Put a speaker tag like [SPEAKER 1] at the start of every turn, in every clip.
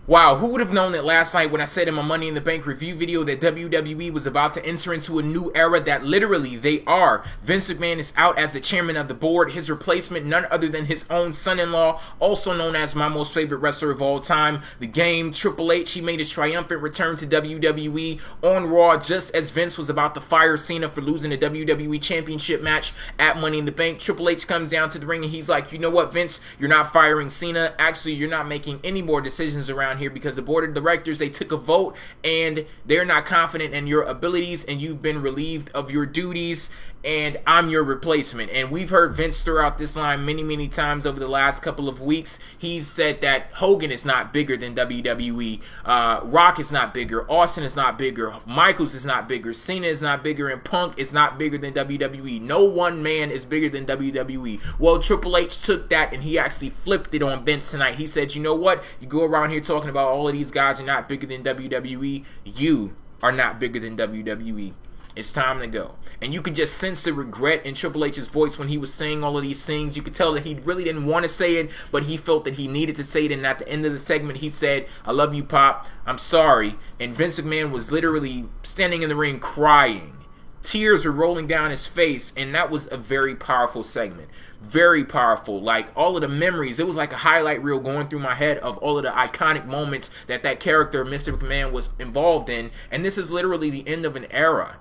[SPEAKER 1] Wow, who would have known that last night when I said in my Money in the Bank review video that WWE was about to enter into a new era that literally they are. Vince McMahon is out as the chairman of the board. His replacement, none other than his own son-in-law, also known as my most favorite wrestler of all time, The Game, Triple H. He made his triumphant return to WWE on Raw just as Vince was about to fire Cena for losing the WWE Championship match at Money in the Bank. Triple H comes down to the ring and he's like, you know what, Vince, you're not firing Cena. Actually, you're not making any more decisions around here because the board of directors, they took a vote and they're not confident in your abilities and you've been relieved of your duties and I'm your replacement. And we've heard Vince throw out this line many times over the last couple of weeks. He's said that Hogan is not bigger than WWE, Rock is not bigger, Austin is not bigger, Michaels is not bigger, Cena is not bigger, and Punk is not bigger than WWE. No one man is bigger than WWE. Well, Triple H took that and he actually flipped it on Vince tonight. He said, you know what, you go around here talking about all of these guys are not bigger than WWE, you are not bigger than WWE. It's time to go. And you could just sense the regret in Triple H's voice when he was saying all of these things. You could tell that he really didn't want to say it, but he felt that he needed to say it. And at the end of the segment, he said, I love you, Pop. I'm sorry. And Vince McMahon was literally standing in the ring crying. Tears were rolling down his face, and that was a very powerful segment. Very powerful. Like, all of the memories, it was like a highlight reel going through my head of all of the iconic moments that that character, Mr. McMahon, was involved in. And this is literally the end of an era.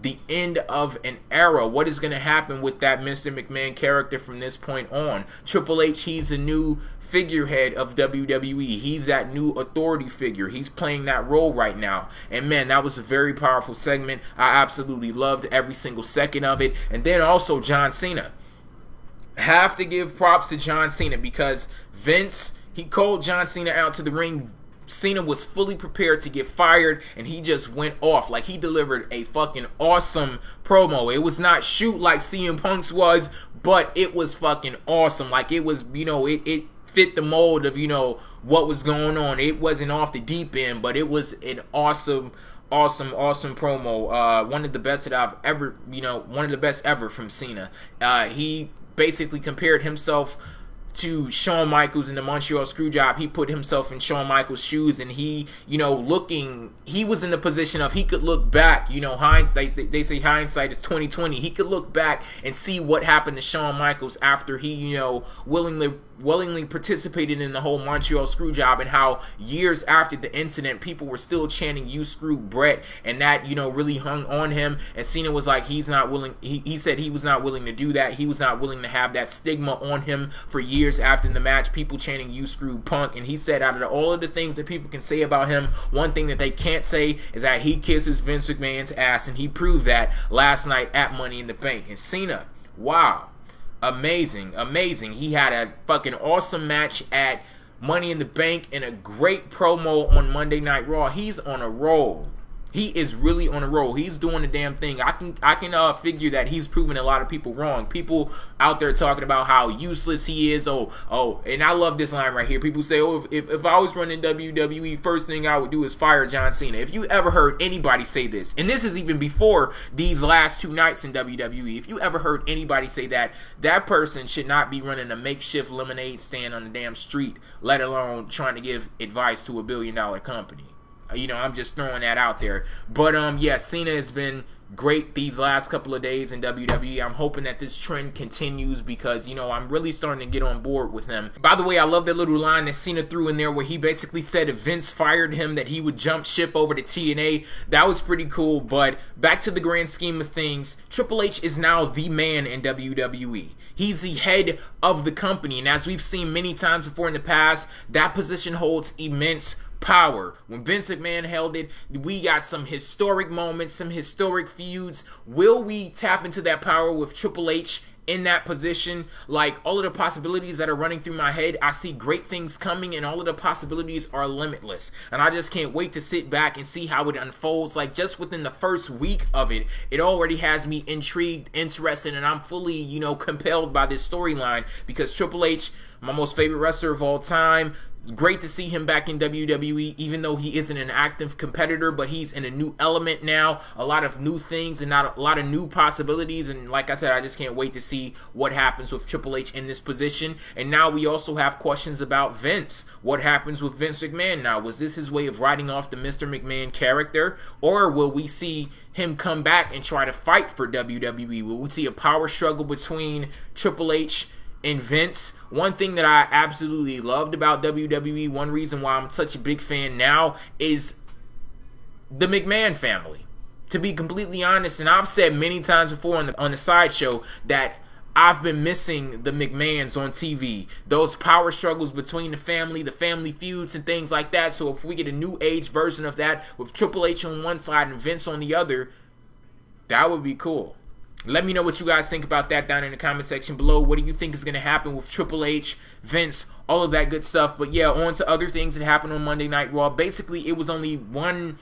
[SPEAKER 1] The end of an era. What is going to happen with that Mr. McMahon character from this point on? Triple H, he's a new figurehead of WWE. He's that new authority figure. He's playing that role right now. And man, that was a very powerful segment. I absolutely loved every single second of it. And then also John Cena. Have to give props to John Cena because Vince, he called John Cena out to the ring. Cena was fully prepared to get fired and he just went off. Like, he delivered a fucking awesome promo. It was not shoot like CM Punk's was, but it was fucking awesome. Like, it was, you know, it fit the mold of, you know, what was going on. It wasn't off the deep end, but it was an awesome promo. One of the best that I've ever, you know, one of the best ever from Cena. He basically compared himself to Shawn Michaels in the Montreal Screwjob. He put himself in Shawn Michaels' shoes and he, you know, he was in the position of he could look back, you know, they say hindsight is 20/20. He could look back and see what happened to Shawn Michaels after he, you know, willingly participated in the whole Montreal Screwjob, and how years after the incident people were still chanting "You screwed Brett," and that, you know, really hung on him. And Cena was like, he's not willing, he said he was not willing to do that. He was not willing to have that stigma on him for years after the match, people chanting "You screwed Punk." And he said, out of all of the things that people can say about him, one thing that they can't say is that he kisses Vince McMahon's ass, and he proved that last night at Money in the Bank. And Cena, wow, amazing. He had a fucking awesome match at Money in the Bank and a great promo on Monday Night Raw. He's on a roll. He is really on a roll. He's doing the damn thing. I can figure that he's proving a lot of people wrong. People out there talking about how useless he is. Oh, and I love this line right here. People say, oh, if I was running WWE, first thing I would do is fire John Cena. If you ever heard anybody say this, and this is even before these last 2 nights in WWE, if you ever heard anybody say that, that person should not be running a makeshift lemonade stand on the damn street, let alone trying to give advice to $1 billion company. You know, I'm just throwing that out there. But, yeah, Cena has been great these last couple of days in WWE. I'm hoping that this trend continues because, you know, I'm really starting to get on board with him. By the way, I love that little line that Cena threw in there where he basically said if Vince fired him that he would jump ship over to TNA. That was pretty cool. But back to the grand scheme of things, Triple H is now the man in WWE. He's the head of the company. And as we've seen many times before in the past, that position holds immense power. When Vince McMahon held it, we got some historic moments, some historic feuds. Will we tap into that power with Triple H in that position? Like, all of the possibilities that are running through my head, I see great things coming and all of the possibilities are limitless. And I just can't wait to sit back and see how it unfolds. Like, just within the first week of it, it already has me intrigued, interested, and I'm fully, you know, compelled by this storyline because Triple H, my most favorite wrestler of all time, It's great to see him back in WWE, even though he isn't an active competitor, but he's in a new element now, a lot of new things and not a lot of new possibilities. And like I said, I just can't wait to see what happens with Triple H in this position. And now we also have questions about Vince. What happens with Vince McMahon now? Was this his way of writing off the Mr. McMahon character? Or will we see him come back and try to fight for WWE? Will we see a power struggle between Triple H and Vince? One thing that I absolutely loved about WWE, one reason why I'm such a big fan now, is the McMahon family. To be completely honest, and I've said many times before on the sideshow that I've been missing the McMahons on TV. Those power struggles between the family feuds and things like that. So if we get a new age version of that with Triple H on one side and Vince on the other, that would be cool. Let me know what you guys think about that down in the comment section below. What do you think is going to happen with Triple H, Vince, all of that good stuff? But yeah, on to other things that happened on Monday Night Raw. Basically, it was only one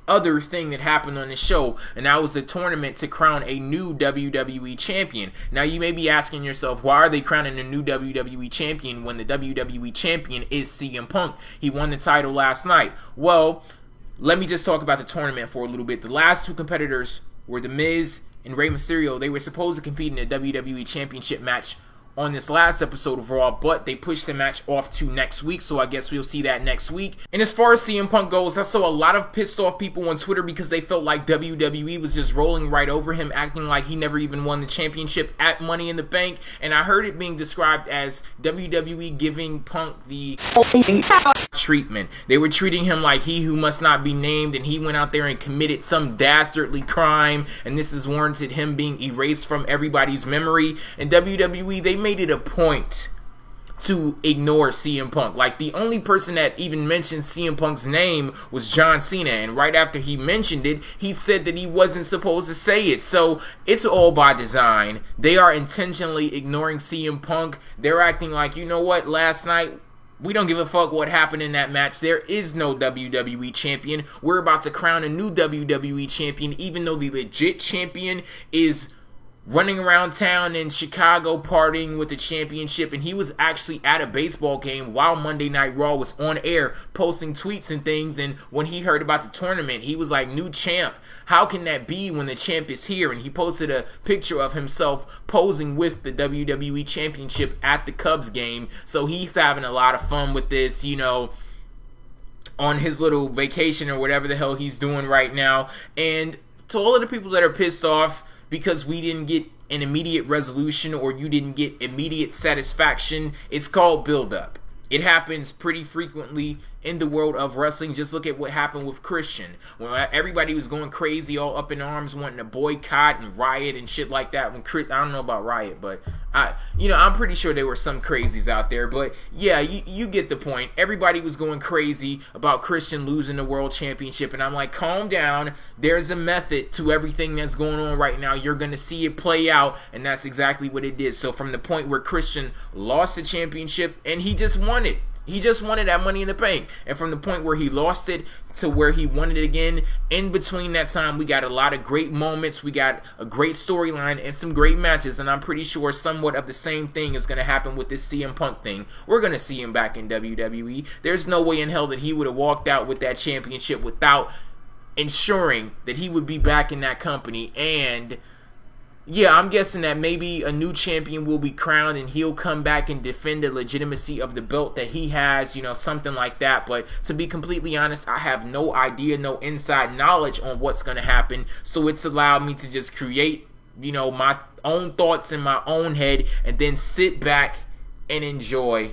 [SPEAKER 1] other thing that happened on the show, and that was a tournament to crown a new WWE champion. Now, you may be asking yourself, why are they crowning a new WWE champion when the WWE champion is CM Punk? He won the title last night. Well, let me just talk about the tournament for a little bit. The last two competitors were The Miz and Rey Mysterio. They were supposed to compete in a WWE Championship match on this last episode of Raw, but they pushed the match off to next week, so I guess we'll see that next week. And as far as CM Punk goes, I saw a lot of pissed off people on Twitter because they felt like WWE was just rolling right over him, acting like he never even won the championship at Money in the Bank, and I heard it being described as WWE giving Punk the treatment. They were treating him like he who must not be named, and he went out there and committed some dastardly crime, and this has warranted him being erased from everybody's memory. And WWE, they made it a point to ignore CM Punk. Like, the only person that even mentioned CM Punk's name was John Cena, and right after he mentioned it, he said that he wasn't supposed to say it. So it's all by design. They are intentionally ignoring CM Punk. They're acting like, you know what, last night, we don't give a fuck what happened in that match. There is no WWE champion. We're about to crown a new WWE champion, even though the legit champion is running around town in Chicago partying with the championship, and he was actually at a baseball game while Monday Night Raw was on air posting tweets and things. And when he heard about the tournament, he was like, new champ, how can that be when the champ is here? And he posted a picture of himself posing with the WWE championship at the Cubs game. So he's having a lot of fun with this, you know, on his little vacation or whatever the hell he's doing right now. And to all of the people that are pissed off because we didn't get an immediate resolution or you didn't get immediate satisfaction, it's called build-up. It happens pretty frequently in the world of wrestling. Just look at what happened with Christian. When everybody was going crazy, all up in arms, wanting to boycott and riot and shit like that. When I don't know about riot, but I'm pretty sure there were some crazies out there. But yeah, you get the point. Everybody was going crazy about Christian losing the world championship, and I'm like, calm down. There's a method to everything that's going on right now. You're gonna see it play out, and that's exactly what it did. So from the point where Christian lost the championship, and he just won it. He just wanted that Money in the Bank. And from the point where he lost it to where he won it again, in between that time, we got a lot of great moments. We got a great storyline and some great matches. And I'm pretty sure somewhat of the same thing is going to happen with this CM Punk thing. We're going to see him back in WWE. There's no way in hell that he would have walked out with that championship without ensuring that he would be back in that company. And yeah, I'm guessing that maybe a new champion will be crowned and he'll come back and defend the legitimacy of the belt that he has, something like that. But to be completely honest, I have no idea, no inside knowledge on what's going to happen. So it's allowed me to just create, my own thoughts in my own head and then sit back and enjoy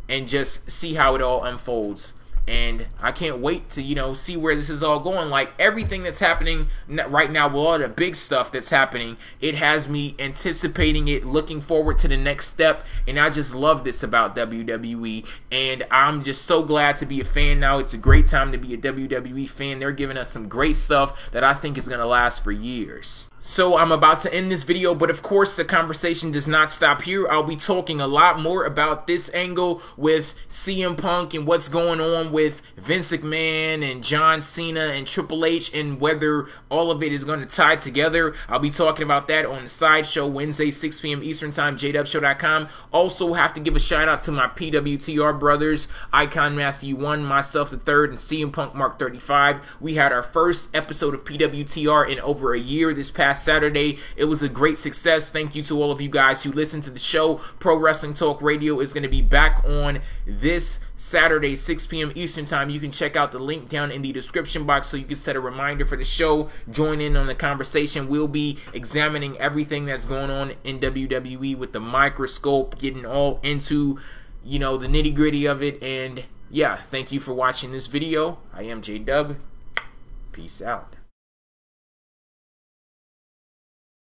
[SPEAKER 1] and just see how it all unfolds. And I can't wait to, see where this is all going. Like, everything that's happening right now, with all the big stuff that's happening, it has me anticipating it, looking forward to the next step. And I just love this about WWE. And I'm just so glad to be a fan now. It's a great time to be a WWE fan. They're giving us some great stuff that I think is going to last for years. So I'm about to end this video, but of course the conversation does not stop here. I'll be talking a lot more about this angle with CM Punk and what's going on with Vince McMahon and John Cena and Triple H and whether all of it is going to tie together. I'll be talking about that on the Sideshow Wednesday, 6 p.m. Eastern Time, jdubshow.com. Also have to give a shout out to my PWTR brothers, Icon Matthew 1, myself the 3rd, and CM Punk Mark 35. We had our first episode of PWTR in over a year this past Saturday. It was a great success. Thank you to all of you guys who listened to the show. Pro Wrestling Talk Radio is going to be back on this Saturday, 6 p.m. Eastern Time. You can check out the link down in the description box so you can set a reminder for the show. Join in on the conversation. We'll be examining everything that's going on in WWE with the microscope, getting all into, the nitty-gritty of it. And yeah, thank you for watching this video. I am J-Dub. Peace out.